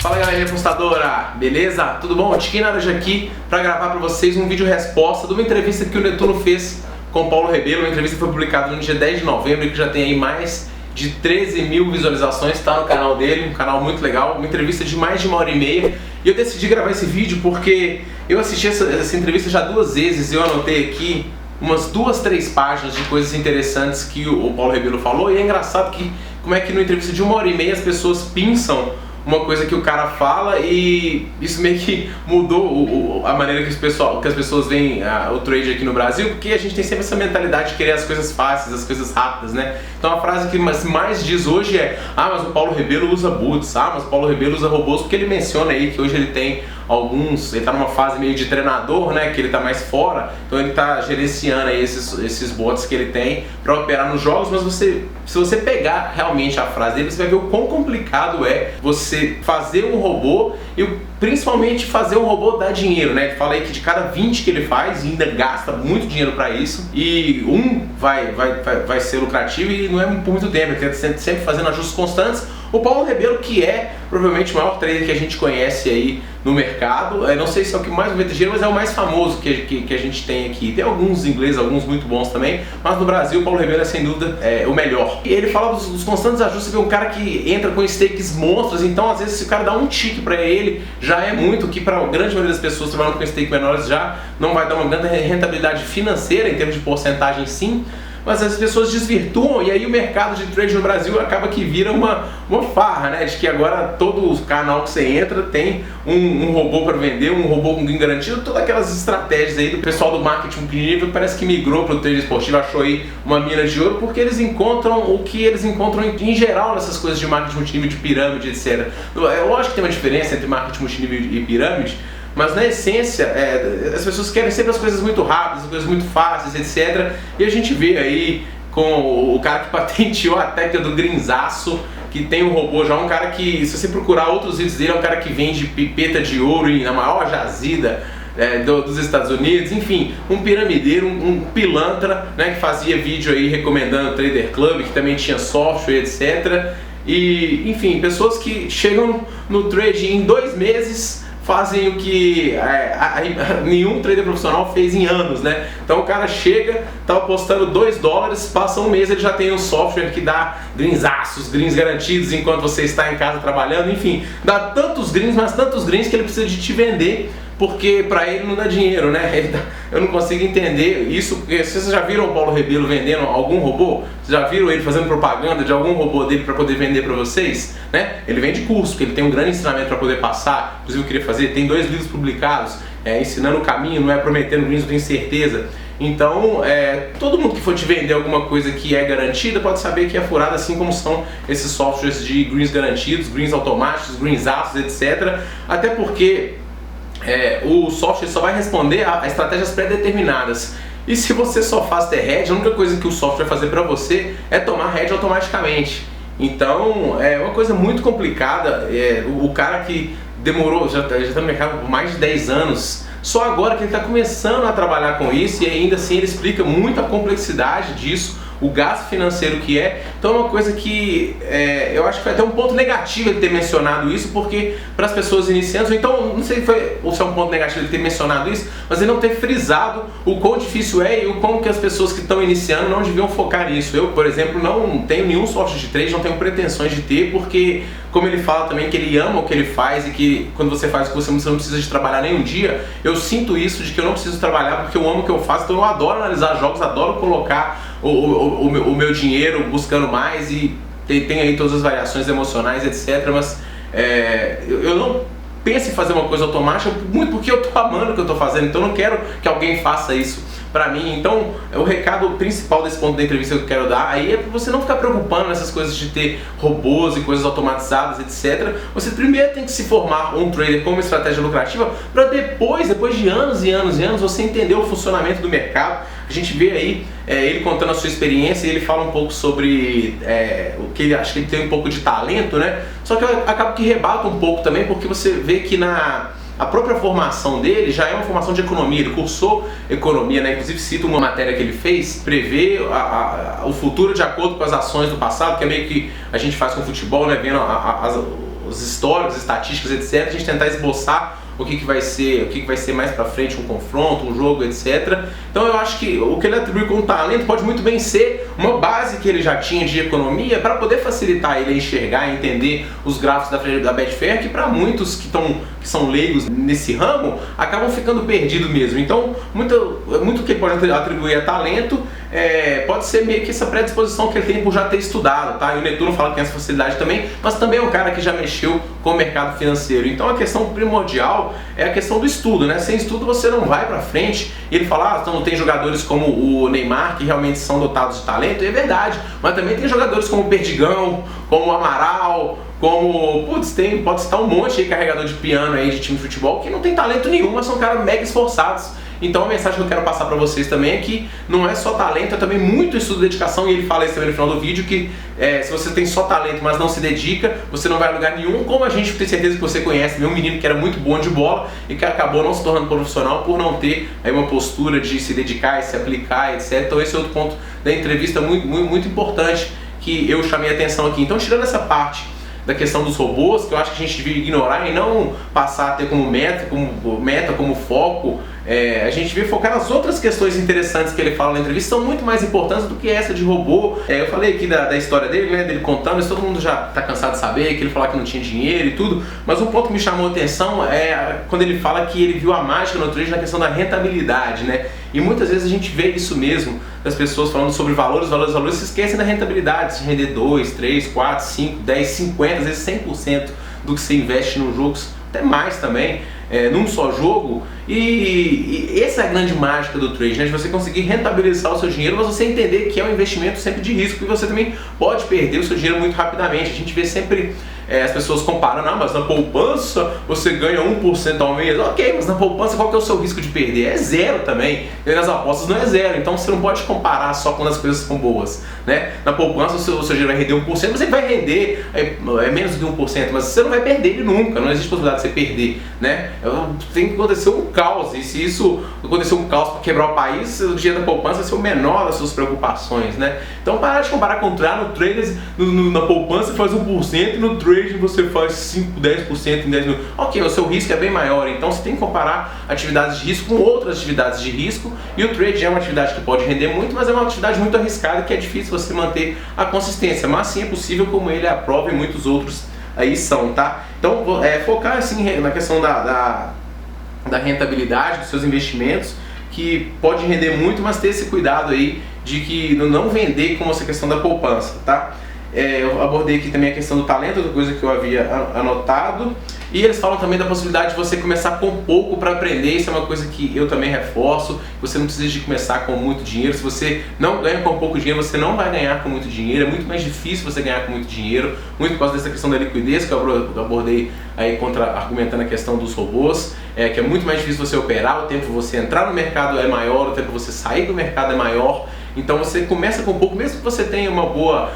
Fala galera apostadora, beleza? Tudo bom? Tiquinho Naranjo aqui para gravar para vocês um vídeo resposta de uma entrevista que o Netuno fez com o Paulo Rebelo. A entrevista foi publicada no dia 10 de novembro e que já tem aí mais de 13 mil visualizações, está no canal dele, um canal muito legal, uma entrevista de mais de 1h30. E eu decidi gravar esse vídeo porque eu assisti essa entrevista já 2 vezes e eu anotei aqui umas 2, 3 páginas de coisas interessantes que o Paulo Rebelo falou. E é engraçado que como é que numa entrevista de 1h30 as pessoas pinçam uma coisa que o cara fala e isso meio que mudou a maneira que as pessoas veem o trade aqui no Brasil, porque a gente tem sempre essa mentalidade de querer as coisas fáceis, as coisas rápidas, né? Então a frase que mais diz hoje é: ah, mas o Paulo Rebelo usa boots, ah, mas o Paulo Rebelo usa robôs, porque ele menciona aí que hoje ele tem ele tá numa fase meio de treinador, né, que ele tá mais fora, então ele tá gerenciando aí esses bots que ele tem para operar nos jogos. Mas se você pegar realmente a frase dele, você vai ver o quão complicado é você fazer um robô e principalmente fazer um robô dar dinheiro, né? Ele fala aí que de cada 20 que ele faz, ainda gasta muito dinheiro para isso, e vai ser lucrativo e não é por muito tempo, ele está sempre fazendo ajustes constantes. O Paulo Rebelo, que é provavelmente o maior trader que a gente conhece aí no mercado, não sei se é o que mais movimenta dinheiro, mas é o mais famoso que a gente tem aqui. Tem alguns ingleses, alguns muito bons também, mas no Brasil o Paulo Rebelo é sem dúvida o melhor. E ele fala dos constantes ajustes. Você vê um cara que entra com stakes monstros, então às vezes se o cara dá um tique para ele, já é muito, que para a grande maioria das pessoas trabalhando com stake menores já não vai dar uma grande rentabilidade financeira em termos de porcentagem, sim. Mas as pessoas desvirtuam e aí o mercado de trade no Brasil acaba que vira uma farra, né? De que agora todo canal que você entra tem um robô para vender, um robô com ganho garantido, todas aquelas estratégias aí do pessoal do marketing multinível que parece que migrou para o trade esportivo, achou aí uma mina de ouro, porque eles encontram o que eles encontram em geral nessas coisas de marketing multinível, de pirâmide, etc. É lógico que tem uma diferença entre marketing multinível e pirâmide, mas na essência, as pessoas querem sempre as coisas muito rápidas, as coisas muito fáceis, etc. E a gente vê aí com o cara que patenteou a técnica do grinzaço, que tem um robô já, um cara que, se você procurar outros vídeos dele, é um cara que vende pipeta de ouro na maior jazida dos Estados Unidos. Enfim, um piramideiro, um pilantra, né, que fazia vídeo aí recomendando o Trader Club, que também tinha software, etc. E, enfim, pessoas que chegam no trade em 2 meses, fazem o que nenhum trader profissional fez em anos, né? Então o cara chega, tá apostando $2, passa um mês, ele já tem um software que dá greens garantidos enquanto você está em casa trabalhando. Enfim, dá tantos greens, mas tantos greens que ele precisa de te vender, porque para ele não dá dinheiro, né? Eu não consigo entender isso, porque vocês já viram o Paulo Rebelo vendendo algum robô? Vocês já viram ele fazendo propaganda de algum robô dele para poder vender para vocês? Né? Ele vende curso, porque ele tem um grande ensinamento para poder passar. Inclusive eu queria fazer, tem 2 livros publicados, ensinando o caminho, não é prometendo greens, eu tenho certeza. Então, todo mundo que for te vender alguma coisa que é garantida pode saber que é furada, assim como são esses softwares de greens garantidos, greens automáticos, greens aços, etc. Até porque o software só vai responder a estratégias pré-determinadas. E se você só faz ter hedge, a única coisa que o software vai fazer para você é tomar hedge automaticamente. Então é uma coisa muito complicada. O cara que demorou, já está no mercado por mais de 10 anos, só agora que ele está começando a trabalhar com isso, e ainda assim ele explica muito a complexidade disso, o gasto financeiro que é. Então é uma coisa que eu acho que foi até um ponto negativo ele ter mencionado isso, porque para as pessoas iniciantes, então não sei se é um ponto negativo ele ter mencionado isso, mas ele não ter frisado o quão difícil é e o como que as pessoas que estão iniciando não deviam focar nisso. Eu, por exemplo, não tenho nenhum software de trade, não tenho pretensões de ter, porque como ele fala também que ele ama o que ele faz e que quando você faz o que você não precisa de trabalhar nem um dia, eu sinto isso, de que eu não preciso trabalhar porque eu amo o que eu faço. Então eu adoro analisar jogos, adoro colocar o meu dinheiro buscando mais, e tem aí todas as variações emocionais, etc. Mas eu não penso em fazer uma coisa automática, muito porque eu tô amando o que eu tô fazendo, então eu não quero que alguém faça isso pra mim. Então o recado principal desse ponto da entrevista que eu quero dar aí é pra você não ficar preocupando nessas coisas de ter robôs e coisas automatizadas, etc. Você primeiro tem que se formar um trader com uma estratégia lucrativa, para depois de anos e anos e anos, você entender o funcionamento do mercado. A gente vê aí ele contando a sua experiência, e ele fala um pouco sobre o que ele acha que ele tem um pouco de talento, né? Só que eu acabo que rebato um pouco também, porque você vê que a própria formação dele já é uma formação de economia, ele cursou economia, né? Inclusive cita uma matéria que ele fez, prevê o futuro de acordo com as ações do passado, que é meio que a gente faz com o futebol, né? Vendo os históricos, estatísticas, etc. A gente tentar esboçar o que vai ser mais pra frente, um confronto, um jogo, etc. Então eu acho que o que ele atribui como talento pode muito bem ser uma base que ele já tinha de economia para poder facilitar ele a enxergar e entender os gráficos da Betfair, que para muitos que são leigos nesse ramo, acabam ficando perdidos mesmo. Então, muito que ele pode atribuir a talento pode ser meio que essa predisposição que ele tem por já ter estudado, tá? E o Netuno fala que tem essa facilidade também, mas também é um cara que já mexeu com o mercado financeiro. Então a questão primordial é a questão do estudo, né? Sem estudo você não vai pra frente. E ele fala, então tem jogadores como o Neymar que realmente são dotados de talento, e é verdade, mas também tem jogadores como o Perdigão, como o Amaral, como, pode citar um monte aí, carregador de piano aí de time de futebol, que não tem talento nenhum, mas são caras mega esforçados. Então a mensagem que eu quero passar pra vocês também é que não é só talento, é também muito estudo e dedicação, e ele fala isso também no final do vídeo, que se você tem só talento, mas não se dedica, você não vai a lugar nenhum, como a gente tem certeza que você conhece, um menino que era muito bom de bola e que acabou não se tornando profissional por não ter aí uma postura de se dedicar e se aplicar, etc. Então esse é outro ponto da entrevista muito importante que eu chamei a atenção aqui. Então, tirando essa parte da questão dos robôs, que eu acho que a gente devia ignorar e não passar a ter como meta, como foco, a gente devia focar nas outras questões interessantes que ele fala na entrevista, são muito mais importantes do que essa de robô. Eu falei aqui da história dele, né, dele contando, isso todo mundo já está cansado de saber, que ele falava que não tinha dinheiro e tudo, mas um ponto que me chamou a atenção é quando ele fala que ele viu a mágica no trade na questão da rentabilidade, né? E muitas vezes a gente vê isso mesmo, das pessoas falando sobre valores, se esquecem da rentabilidade, se render 2, 3, 4, 5, 10, 50, às vezes 100% do que você investe num jogo, até mais também, num só jogo. E essa é a grande mágica do trade, né? De você conseguir rentabilizar o seu dinheiro, mas você entender que é um investimento sempre de risco e você também pode perder o seu dinheiro muito rapidamente. A gente vê sempre as pessoas comparando, mas na poupança você ganha 1% ao mês. Ok, mas na poupança qual que é o seu risco de perder? É zero também. E nas apostas não é zero, então você não pode comparar só quando as coisas são boas, né? Na poupança o seu dinheiro vai render 1%, mas ele vai render menos do que 1%, mas você não vai perder ele nunca, não existe possibilidade de você perder, né? Tem que acontecer um caos, e se isso acontecer um caos para quebrar o país, o dinheiro da poupança vai ser o menor das suas preocupações, né? Então para de comparar com o trade, no trade na poupança você faz 1% e no trade você faz 5, 10% em 10 mil. Ok, o seu risco é bem maior, então você tem que comparar atividades de risco com outras atividades de risco, e o trade é uma atividade que pode render muito, mas é uma atividade muito arriscada que é difícil você manter a consistência, mas sim é possível, como ele aprova e muitos outros aí são, tá? Então focar assim na questão da rentabilidade dos seus investimentos, que pode render muito, mas ter esse cuidado aí de que não vender como essa questão da poupança, tá? Eu abordei aqui também a questão do talento, outra coisa que eu havia anotado. E eles falam também da possibilidade de você começar com pouco para aprender. Isso é uma coisa que eu também reforço. Você não precisa de começar com muito dinheiro. Se você não ganha com pouco dinheiro, você não vai ganhar com muito dinheiro. É muito mais difícil você ganhar com muito dinheiro, muito por causa dessa questão da liquidez que eu abordei aí argumentando a questão dos robôs, que é muito mais difícil você operar, o tempo que você entrar no mercado é maior, o tempo que você sair do mercado é maior. Então você começa com pouco, mesmo que você tenha uma boa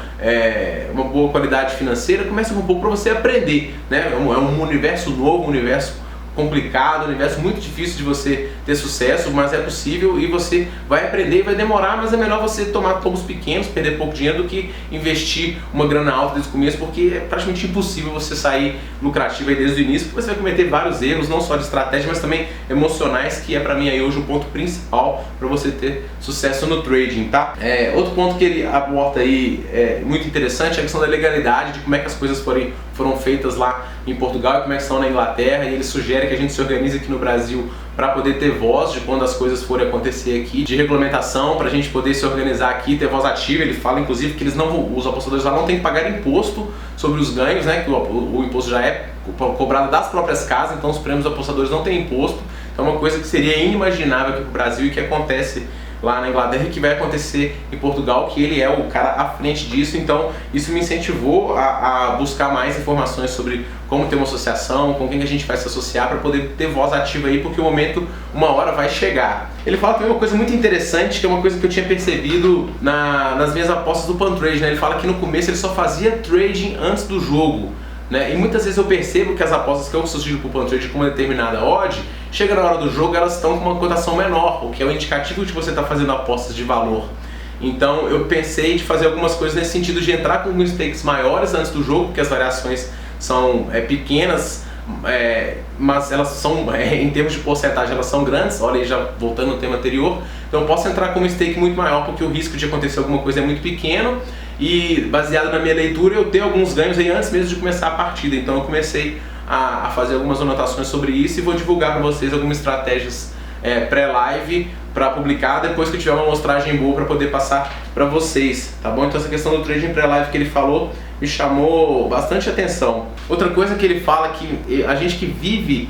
qualidade financeira, começa com pouco para você aprender, né? É um universo novo, um universo complicado, um universo muito difícil de você ter sucesso, mas é possível e você vai aprender e vai demorar, mas é melhor você tomar tombos pequenos, perder pouco dinheiro, do que investir uma grana alta desde o começo, porque é praticamente impossível você sair lucrativo aí desde o início, porque você vai cometer vários erros, não só de estratégia, mas também emocionais, que é pra mim aí hoje o ponto principal para você ter sucesso no trading, tá? Outro ponto que ele aborda aí muito interessante é a questão da legalidade, de como é que as coisas foram feitas lá em Portugal e como é que são na Inglaterra, e ele sugere que a gente se organize aqui no Brasil para poder ter voz de quando as coisas forem acontecer aqui, de regulamentação, para a gente poder se organizar aqui, ter voz ativa. Ele fala inclusive que os apostadores lá não têm que pagar imposto sobre os ganhos, né, que o imposto já é cobrado das próprias casas, então os prêmios dos apostadores não têm imposto. Então é uma coisa que seria inimaginável aqui no Brasil e que acontece lá na Inglaterra e que vai acontecer em Portugal, que ele é o cara à frente disso. Então isso me incentivou a buscar mais informações sobre como ter uma associação, com quem que a gente vai se associar para poder ter voz ativa aí, porque o momento, uma hora vai chegar. Ele fala também uma coisa muito interessante, que é uma coisa que eu tinha percebido nas minhas apostas do Pantrade, né? Ele fala que no começo ele só fazia trading antes do jogo, né? E muitas vezes eu percebo que as apostas que eu sugiro para o Pantrade com uma determinada odd, chega na hora do jogo, elas estão com uma cotação menor, o que é um indicativo de que você está fazendo apostas de valor. Então eu pensei de fazer algumas coisas nesse sentido, de entrar com stakes maiores antes do jogo, porque as variações são pequenas, mas elas são, em termos de porcentagem, elas são grandes. Olha aí, já voltando no tema anterior. Então eu posso entrar com um stake muito maior, porque o risco de acontecer alguma coisa é muito pequeno, e baseado na minha leitura eu tenho alguns ganhos aí antes mesmo de começar a partida. Então eu comecei a fazer algumas anotações sobre isso e vou divulgar para vocês algumas estratégias pré-live para publicar depois que eu tiver uma amostragem boa para poder passar para vocês, tá bom? Então essa questão do trading pré-live que ele falou me chamou bastante atenção. Outra coisa que ele fala que a gente que vive,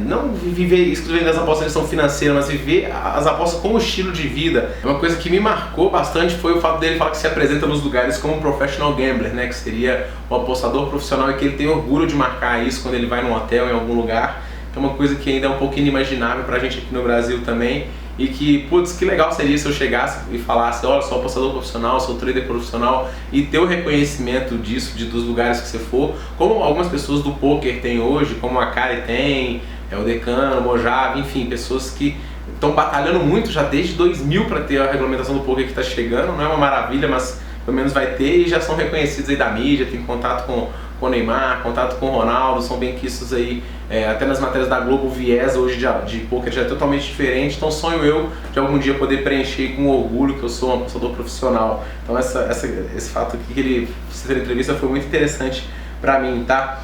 não viver exclusivamente das apostas de gestão financeira, mas viver as apostas como estilo de vida, uma coisa que me marcou bastante foi o fato dele falar que se apresenta nos lugares como um professional gambler, né, que seria um apostador profissional, e que ele tem orgulho de marcar isso quando ele vai num hotel, em algum lugar, que é uma coisa que ainda é um pouco inimaginável pra gente aqui no Brasil também. E que, putz, que legal seria se eu chegasse e falasse, olha, sou apostador profissional, sou trader profissional, e ter o reconhecimento disso, dos lugares que você for, como algumas pessoas do poker têm hoje, como a Kari tem, o Decano, o Mojave, enfim, pessoas que estão batalhando muito já desde 2000 para ter a regulamentação do poker que está chegando. Não é uma maravilha, mas pelo menos vai ter, e já são reconhecidos aí da mídia, tem contato com o Neymar, contato com o Ronaldo, são bem quistos aí, até nas matérias da Globo, o viés hoje de poker já é totalmente diferente. Então sonho eu de algum dia poder preencher com orgulho que eu sou um apostador profissional. Então esse fato aqui que ele fez na entrevista foi muito interessante pra mim, tá?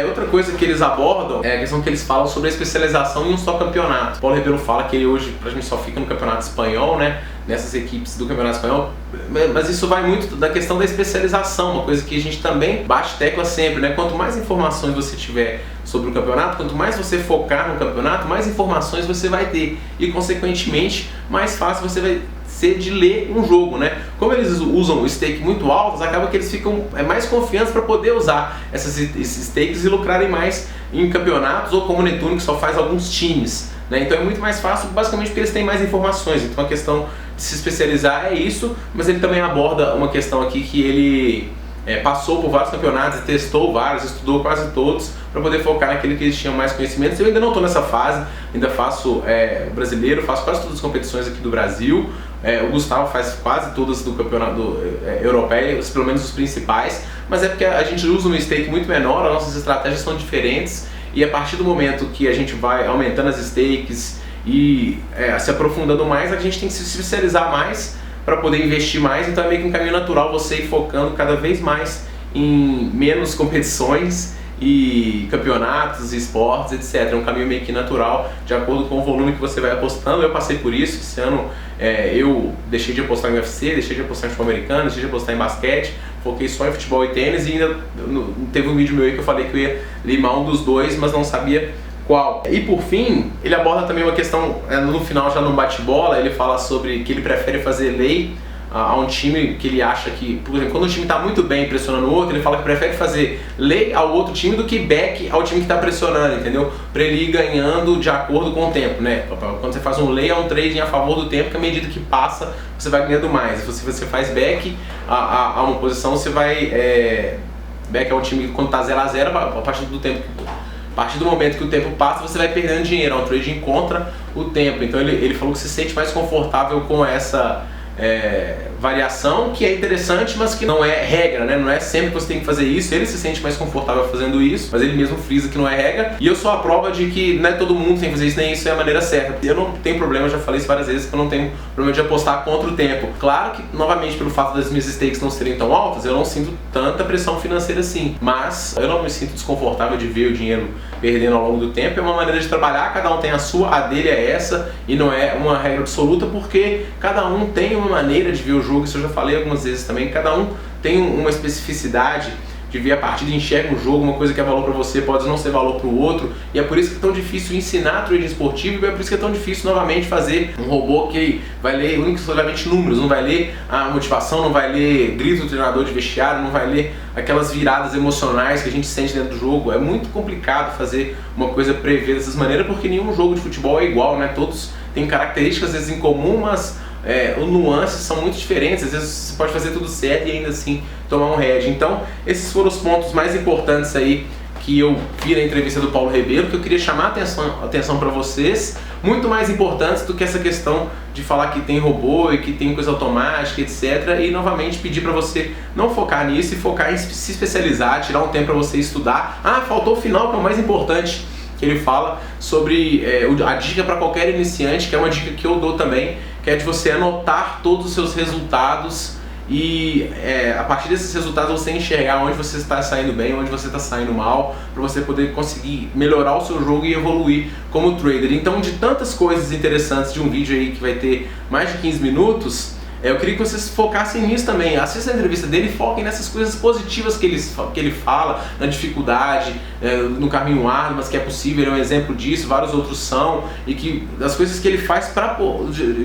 Outra coisa que eles abordam é a questão que eles falam sobre a especialização em um só campeonato. Paulo Rebelo fala que ele hoje praticamente só fica no campeonato espanhol, né? Nessas equipes do campeonato espanhol, mas isso vai muito da questão da especialização, uma coisa que a gente também bate tecla sempre, né? Quanto mais informações você tiver sobre o campeonato, quanto mais você focar no campeonato, mais informações você vai ter, e consequentemente mais fácil você vai ser de ler um jogo, né? Como eles usam stake muito altos, acaba que eles ficam mais confiantes para poder usar esses stakes e lucrarem mais em campeonatos, ou como o Netuno, que só faz alguns times, né? Então é muito mais fácil, basicamente porque eles têm mais informações. Então a questão de se especializar é isso, mas ele também aborda uma questão aqui que ele passou por vários campeonatos, testou vários, estudou quase todos, para poder focar naquele que eles tinham mais conhecimentos. Eu ainda não estou nessa fase, ainda faço brasileiro, faço quase todas as competições aqui do Brasil. O Gustavo faz quase todas do campeonato europeu, pelo menos os principais, mas é porque a gente usa um stake muito menor, as nossas estratégias são diferentes, e a partir do momento que a gente vai aumentando as stakes e se aprofundando mais, a gente tem que se especializar mais para poder investir mais. Então é meio que um caminho natural você ir focando cada vez mais em menos competições e campeonatos, esportes, etc. É um caminho meio que natural, de acordo com o volume que você vai apostando. Eu passei por isso. Esse ano eu deixei de apostar em UFC, deixei de apostar em futebol americano, deixei de apostar em basquete, foquei só em futebol e tênis, e ainda teve um vídeo meu aí que eu falei que eu ia limar um dos dois, mas não sabia qual. E por fim, ele aborda também uma questão, no final já no bate-bola, ele fala sobre que ele prefere fazer lei a um time que ele acha que, por exemplo, quando o time está muito bem pressionando o outro, ele fala que prefere fazer lei ao outro time do que back ao time que está pressionando, entendeu? Para ele ir ganhando de acordo com o tempo, né? Quando você faz um lei, é um trading a favor do tempo, que à medida que passa, você vai ganhando mais. Se você faz back a uma posição, você vai... back é um time que quando está 0 a 0, a partir do tempo... A partir do momento que o tempo passa, você vai perdendo dinheiro, é um trading contra o tempo. Então ele falou que se sente mais confortável com essa variação, que é interessante, mas que não é regra, né? Não é sempre que você tem que fazer isso. Ele se sente mais confortável fazendo isso, mas ele mesmo frisa que não é regra. E eu sou a prova de que não é todo mundo tem que fazer isso, nem isso é a maneira certa. Eu não tenho problema, eu já falei isso várias vezes, que eu não tenho problema de apostar contra o tempo. Claro que, novamente, pelo fato das minhas stakes não serem tão altas, eu não sinto tanta pressão financeira assim. Mas eu não me sinto desconfortável de ver o dinheiro perdendo ao longo do tempo. É uma maneira de trabalhar, cada um tem a sua, a dele é essa, e não é uma regra absoluta, porque cada um tem uma maneira de ver o jogo. Isso eu já falei algumas vezes também. Cada um tem uma especificidade de ver a partida, enxerga um jogo, uma coisa que é valor para você pode não ser valor para o outro, e é por isso que é tão difícil ensinar trading esportivo, e é por isso que é tão difícil novamente fazer um robô que vai ler unicamente números, não vai ler a motivação, não vai ler grito do treinador de vestiário, não vai ler aquelas viradas emocionais que a gente sente dentro do jogo. É muito complicado fazer uma coisa prever dessas maneiras, porque nenhum jogo de futebol é igual, né? Todos têm características às vezes em comum, mas os nuances são muito diferentes. Às vezes você pode fazer tudo certo e ainda assim tomar um head. Então esses foram os pontos mais importantes aí que eu vi na entrevista do Paulo Rebelo, que eu queria chamar a atenção para vocês, muito mais importantes do que essa questão de falar que tem robô e que tem coisa automática, etc. E novamente pedir para você não focar nisso e focar em se especializar, tirar um tempo para você estudar. Ah, faltou o final, que é o mais importante, que ele fala sobre a dica para qualquer iniciante, que é uma dica que eu dou também, que é de você anotar todos os seus resultados e a partir desses resultados você enxergar onde você está saindo bem, onde você está saindo mal, para você poder conseguir melhorar o seu jogo e evoluir como trader. Então, de tantas coisas interessantes de um vídeo aí que vai ter mais de 15 minutos, eu queria que vocês focassem nisso também. Assistam a entrevista dele e foquem nessas coisas positivas que ele fala, na dificuldade, no caminho árduo, mas que é possível, ele é um exemplo disso, vários outros são, e que das coisas que ele faz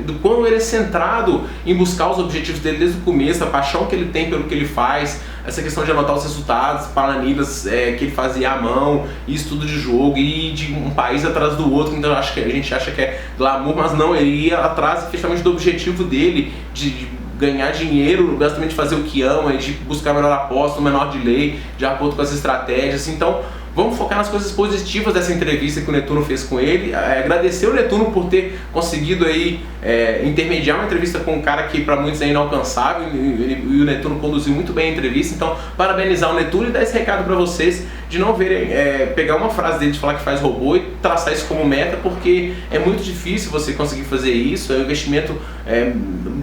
do quão ele é centrado em buscar os objetivos dele desde o começo, a paixão que ele tem pelo que ele faz, essa questão de anotar os resultados, planilhas que ele fazia à mão, e estudo de jogo, e de um país atrás do outro. Então a gente acha que é glamour, mas não, ele ia atrás efetivamente do objetivo dele, de ganhar dinheiro, basicamente de fazer o que ama, de buscar a melhor aposta, o menor delay, de acordo com as estratégias. Então vamos focar nas coisas positivas dessa entrevista que o Netuno fez com ele. Agradecer o Netuno por ter conseguido aí intermediar uma entrevista com um cara que para muitos é inalcançável, e o Netuno conduziu muito bem a entrevista. Então parabenizar o Netuno e dar esse recado para vocês de não verem, pegar uma frase dele de falar que faz robô e traçar isso como meta, porque é muito difícil você conseguir fazer isso, é um investimento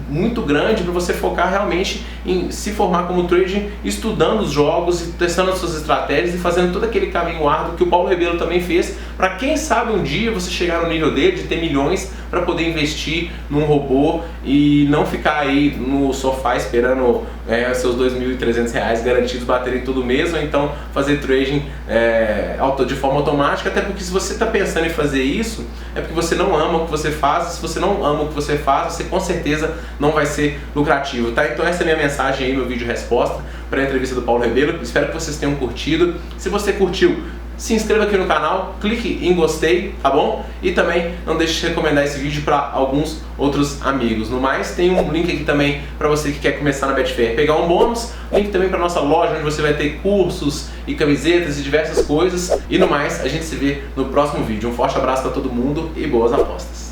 muito grande para você focar realmente em se formar como trader, estudando os jogos e testando as suas estratégias e fazendo todo aquele caminho árduo que o Paulo Rebelo também fez, para quem sabe um dia você chegar no nível dele, de ter milhões para poder investir num robô e não ficar aí no sofá esperando seus R$2.300 garantidos baterem todo mês, ou então fazer trading de forma automática. Até porque se você está pensando em fazer isso, é porque você não ama o que você faz. Se você não ama o que você faz, você com certeza não vai ser lucrativo, tá? Então essa é a minha mensagem aí, meu vídeo resposta para a entrevista do Paulo Rebelo. Espero que vocês tenham curtido. Se você curtiu, se inscreva aqui no canal, clique em gostei, tá bom? E também não deixe de recomendar esse vídeo para alguns outros amigos. No mais, tem um link aqui também para você que quer começar na Betfair, pegar um bônus, link também para nossa loja, onde você vai ter cursos e camisetas e diversas coisas. E no mais, a gente se vê no próximo vídeo. Um forte abraço para todo mundo e boas apostas!